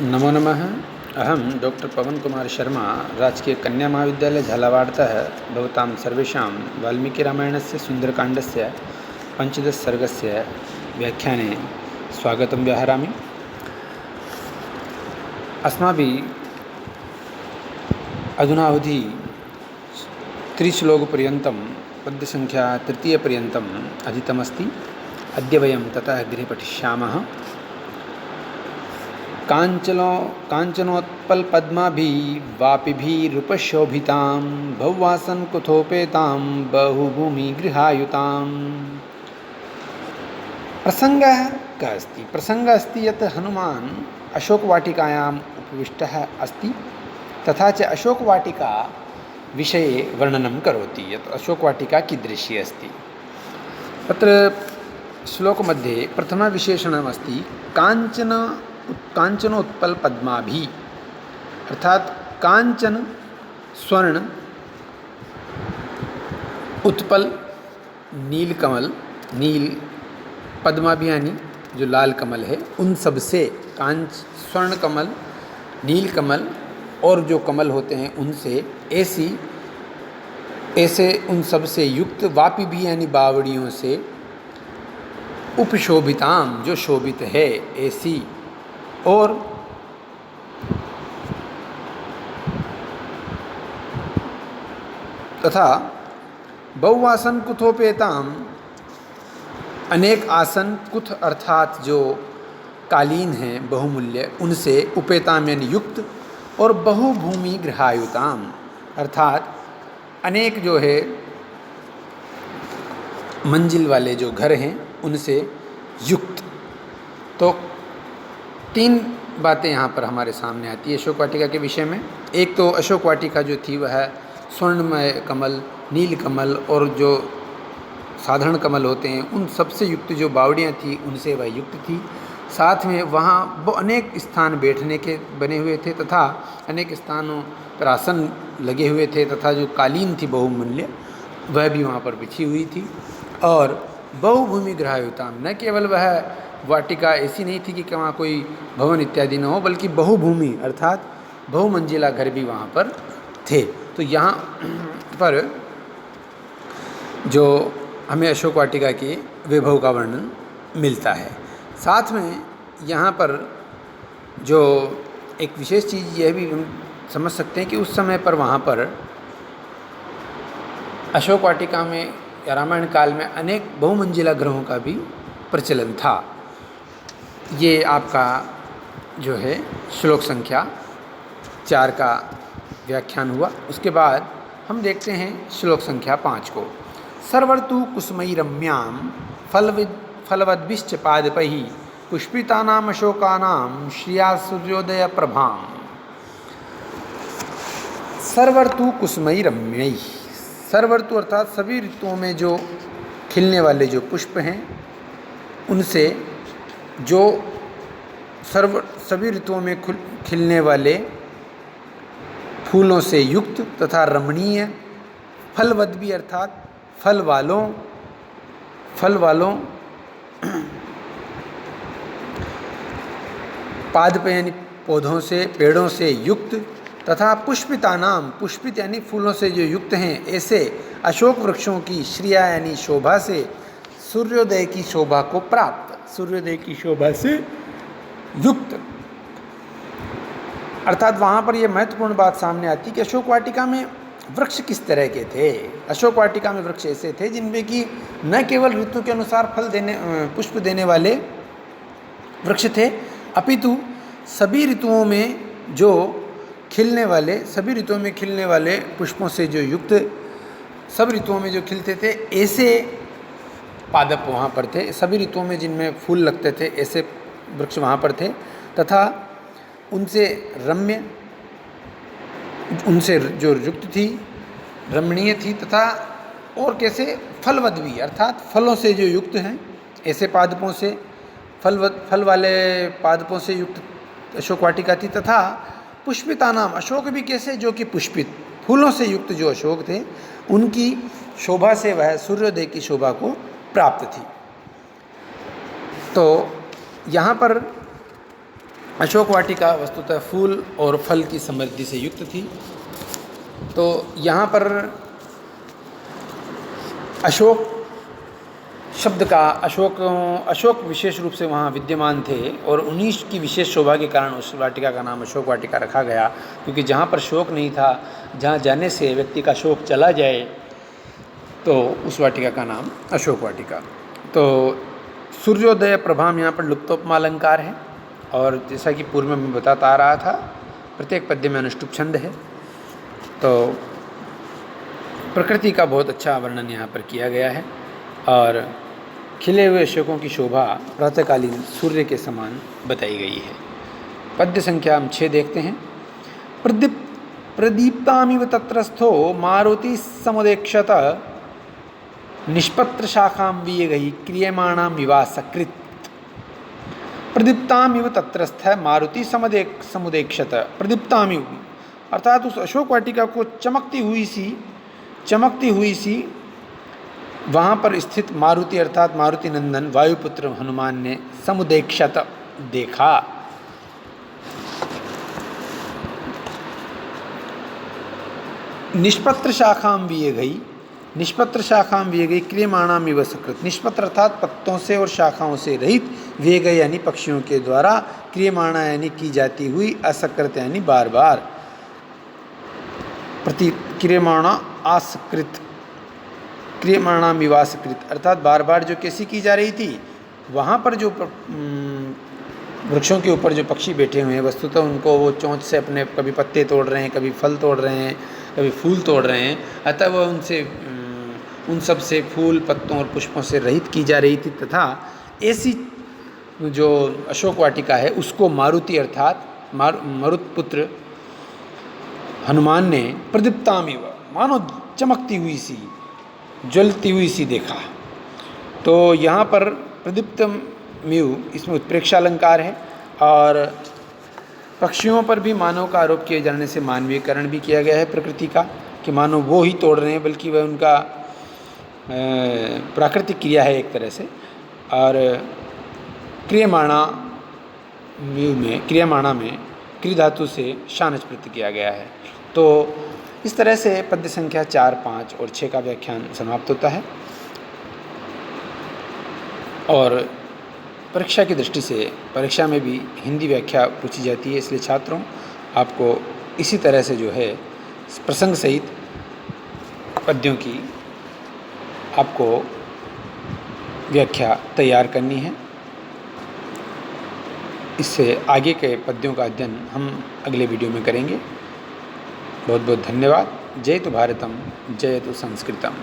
नमो नमः। अहं डॉक्टर पवन कुमार शर्मा राजकीय कन्या महाविद्यालय झालावाड़तः भवतां सर्वेषां वाल्मीकिरामायणस्य सुन्दरकाण्डस्य पञ्चदशसर्गस्य व्याख्याने स्वागतं व्याहरामि। अस्माभिः अधुनावधि त्रिश्लोकपर्यन्तं पद्यसङ्ख्या तृतीयपर्यन्तम् अधीतमस्ति। अद्य वयं ततः अग्रे पठिष्यामः। काञ्चनोत्पलपद्माभिः वापिभिरुपशोभितां भौवासनकुथोपेतां बहुभूमिगृहायुताम्। प्रसङ्गः कः अस्ति? प्रसङ्गः अस्ति यत् हनुमान् अशोकवाटिकायाम् उपविष्टः अस्ति, तथा च अशोकवाटिका विषये वर्णनं करोति यत् अशोकवाटिका कीदृशी अस्ति। तत्र श्लोकमध्ये प्रथमविशेषणमस्ति काञ्चनोत्पलपद्माभिः, अर्थात कांचन स्वर्ण, उत्पल नीलकमल, नील, पद्माभि यानी जो लाल कमल है, उन सब से स्वर्ण कमल, नील कमल और जो कमल होते हैं उनसे ऐसे उन सब से युक्त, वापी भी यानी बावड़ियों से, उपशोभिताम जो शोभित है ऐसी, और तथा बहुआसन कुथोपेताम, अनेक आसन, कुथ अर्थात जो कालीन हैं बहुमूल्य, उनसे, उपेताम यानी युक्त, और बहुभूमि गृहायुताम अर्थात अनेक जो है मंजिल वाले जो घर हैं उनसे युक्त। तो तीन बातें यहाँ पर हमारे सामने आती है अशोक वाटिका के विषय में। एक तो अशोक वाटिका जो थी वह स्वर्णमय कमल, नील कमल और जो साधारण कमल होते हैं उन सबसे युक्त जो बावड़ियाँ थी उनसे वह युक्त थी। साथ में वहाँ अनेक स्थान बैठने के बने हुए थे तथा अनेक स्थानों पर आसन लगे हुए थे, तथा जो कालीन थी बहुमूल्य वह भी वहाँ पर बिछी हुई थी। और बहुभूमि गृहायुताम, न केवल वह वाटिका ऐसी नहीं थी कि वहाँ कोई भवन इत्यादि न हो, बल्कि बहुभूमि अर्थात बहुमंजिला घर भी वहाँ पर थे। तो यहाँ पर जो हमें अशोक वाटिका के वैभव का वर्णन मिलता है। साथ में यहाँ पर जो एक विशेष चीज़ यह भी हम समझ सकते हैं कि उस समय पर वहाँ पर अशोक वाटिका में या रामायण काल में अनेक बहुमंजिला ग्रहों का भी प्रचलन था। ये आपका जो है श्लोक संख्या 4 का व्याख्यान हुआ। उसके बाद हम देखते हैं श्लोक संख्या 5 को। सर्वर्तु कुसुमयी रम्यां फलवद्भिश्च पादपैः पुष्पितानाम् अशोकानां श्रिया सूर्योदय प्रभाम्। सर्वर्तु कुसुमयी रम्यैः, सर्वर्तु अर्थात सभी ऋतुओं में जो खिलने वाले जो पुष्प हैं उनसे, जो सभी ऋतुओं में खिलने वाले फूलों से युक्त तथा रमणीय, फलवद भी अर्थात फल वालों पादप यानी पौधों से, पेड़ों से युक्त, तथा पुष्पितानाम, पुष्पित यानी फूलों से जो युक्त हैं, ऐसे अशोक वृक्षों की श्रिया यानी शोभा से सूर्योदय की शोभा को प्राप्त, सूर्योदय की शोभा से युक्त। अर्थात वहाँ पर यह महत्वपूर्ण बात सामने आती कि अशोक वाटिका में वृक्ष किस तरह के थे। अशोक वाटिका में वृक्ष ऐसे थे जिनमें कि न केवल ऋतु के अनुसार पुष्प देने वाले वृक्ष थे, अपितु सभी ऋतुओं में जो खिलने वाले पुष्पों से जो युक्त, सब ऋतुओं में जो खिलते थे ऐसे पादप वहाँ पर थे। सभी ऋतुओं में जिनमें फूल लगते थे ऐसे वृक्ष वहाँ पर थे, तथा उनसे रम्य, उनसे जो युक्त थी, रमणीय थी, तथा और कैसे फलवद भी अर्थात फलों से जो युक्त हैं ऐसे पादपों से, फल वाले पादपों से युक्त अशोक वाटिका थी। तथा पुष्पिता नाम, अशोक भी कैसे, जो कि पुष्पित फूलों से युक्त जो अशोक थे उनकी शोभा से वह सूर्योदय की शोभा को प्राप्त थी। तो यहाँ पर अशोक वाटिका वस्तुतः फूल और फल की समृद्धि से युक्त थी। तो यहाँ पर अशोक शब्द का अशोक विशेष रूप से वहाँ विद्यमान थे और उन्हीं की विशेष शोभा के कारण उस वाटिका का नाम अशोक वाटिका रखा गया, क्योंकि जहाँ पर शोक नहीं था, जहाँ जाने से व्यक्ति का शोक चला जाए, तो उस वाटिका का नाम अशोक वाटिका। तो सूर्योदय प्रभाम यहाँ पर लुप्तोपमा अलंकार है, और जैसा कि पूर्व में मैं बताता आ रहा था, प्रत्येक पद्य में अनुष्टुप छंद है। तो प्रकृति का बहुत अच्छा वर्णन यहाँ पर किया गया है, और खिले हुए अशोकों की शोभा प्रातःकालीन सूर्य के समान बताई गई है। पद्य संख्या हम 6 देखते हैं। प्रदीप्तामिव तत्रस्थो मारुति समुदेक्षत निष्पत्र शाखां वियगहि क्रियमाणां विवासकृत। प्रदीप्तामिव तत्रस्थ मारुति समुदेक्षत। प्रदीप्तामिव अर्थात उस अशोक वाटिका को चमकती हुई सी वहाँ पर स्थित मारुति अर्थात मारुति नंदन वायुपुत्र हनुमान ने समुदेक्षत देखा। निष्पत्र शाखां वियगहि, निष्पत्र शाखां वियगहि क्रियमाणां इव सकृत। निष्पत्र अर्थात पत्तों से और शाखाओं से रहित, वियगहि यानी पक्षियों के द्वारा, क्रियमाणा यानी की जाती हुई, असकृत यानी बार बार, प्रति क्रियमाणा असकृत, क्रियमाणा विवासकृत अर्थात बार बार जो कैसी की जा रही थी, वहाँ पर जो वृक्षों के ऊपर जो पक्षी बैठे हुए हैं, वस्तुतः उनको वो चोंच से अपने कभी पत्ते तोड़ रहे हैं, कभी फल तोड़ रहे हैं, कभी फूल तोड़ रहे हैं, अतः वह उन सब से फूल पत्तों और पुष्पों से रहित की जा रही थी। तथा ऐसी जो अशोक वाटिका है उसको मारुति अर्थात मरुत्पुत्र हनुमान ने प्रदीप्तामिव मानो चमकती हुई सी, ज्वलती हुई सी देखा। तो यहाँ पर प्रदीप्तमिव इसमें उत्प्रेक्षा अलंकार है, और पक्षियों पर भी मानव का आरोप किए जाने से मानवीयकरण भी किया गया है प्रकृति का, कि मानव वो ही तोड़ रहे हैं, बल्कि वह उनका प्राकृतिक क्रिया है एक तरह से। और क्रियमाणा में क्रि धातु से शानच प्रत्यय किया गया है। तो इस तरह से पद्य संख्या 4, 5 और 6 का व्याख्यान समाप्त होता है। और परीक्षा की दृष्टि से परीक्षा में भी हिंदी व्याख्या पूछी जाती है, इसलिए छात्रों आपको इसी तरह से जो है प्रसंग सहित पद्यों की आपको व्याख्या तैयार करनी है। इससे आगे के पद्यों का अध्ययन हम अगले वीडियो में करेंगे। बहुत बहुत धन्यवाद। जय तो भारतम, जय तो संस्कृतम।